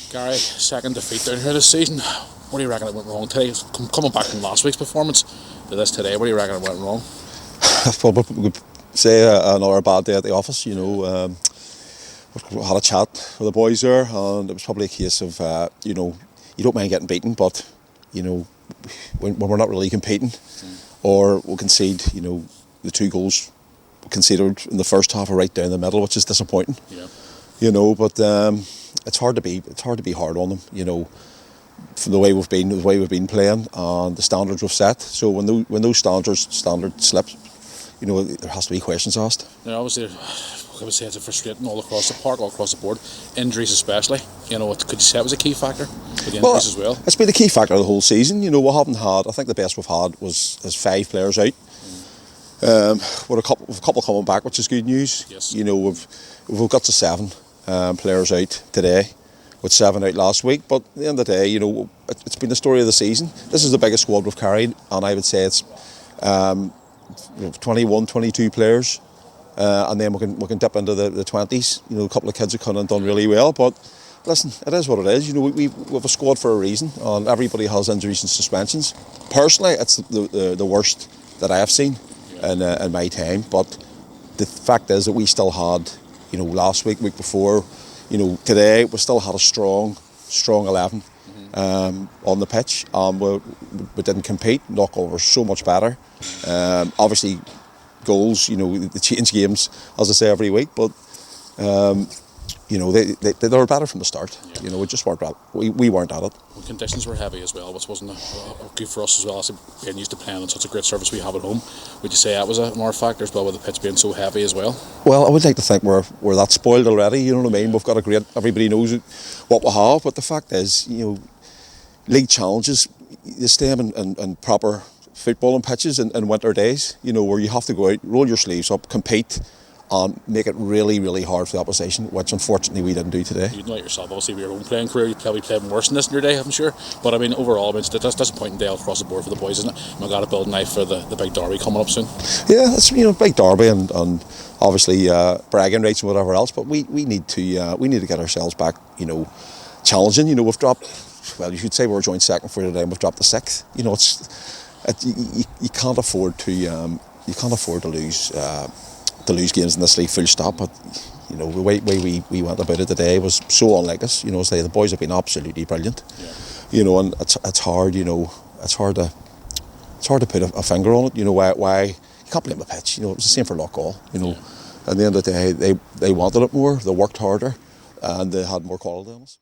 Gary, second defeat down here this season. What do you reckon it went wrong today? Coming back from last week's performance to this today, what do you reckon it went wrong? Well, we could say another bad day at the office. We had a chat with the boys there, and it was probably a case of you don't mind getting beaten, but when we're not really competing, or we concede, the 2 goals conceded in the first half are right down the middle, which is disappointing. Yeah. But it's hard to be hard on them. From the way we've been playing and the standards we've set. So when those standards slip, there has to be questions asked. Yeah, obviously, I would say it's frustrating all across the park, all across the board. Injuries especially. Could you say it was a key factor for the injuries as well? It's been a key factor of the whole season. We haven't had. I think the best we've had is 5 players out. With a couple coming back, which is good news. Yes. We've got to 7 players out today, with 7 out last week. But at the end of the day, it's been the story of the season. This is the biggest squad we've carried, and I would say it's 21, 22 players, and then we can dip into the 20s. A couple of kids have come and done really well, but listen, it is what it is. We have a squad for a reason, and everybody has injuries and suspensions. Personally, it's the worst that I have seen in my time. But the fact is that we still had, last week before, today we still had a strong 11 on the pitch. We didn't compete. Loughgall were so much better. Obviously, goals, they change games, as I say every week, but they were better from the start. Yeah. We just weren't we weren't at it. Well, conditions were heavy as well, which wasn't good for us as well. As being used to playing on such a great surface we have at home, would you say that was more factor as well, with the pitch being so heavy as well? Well, I would like to think we're that spoiled already. You know what I mean? We've got a great. Everybody knows what we have, but the fact is, league challenges, you stay in proper footballing pitches in winter days. Where you have to go out, roll your sleeves up, compete, and make it really, really hard for the opposition, which unfortunately we didn't do today. You know it yourself, obviously, with your own playing career, you probably played worse than this in your day, I'm sure. But overall, it's a disappointing day all across the board for the boys, isn't it? We've got to build a knife for the big derby coming up soon. Yeah, it's big derby and obviously bragging rights and whatever else. But we need to get ourselves back, challenging. We've dropped. Well, you should say we're joint second for today, and we've dropped the 6th. You can't afford to lose. To lose games in this league, full stop. But the way we went about it today was so unlike us. The boys have been absolutely brilliant. Yeah. And it's hard. It's hard to put a finger on it. Why you can't blame the pitch. It was the same for Loughgall. At the end of the day, they wanted it more. They worked harder, and they had more quality than us.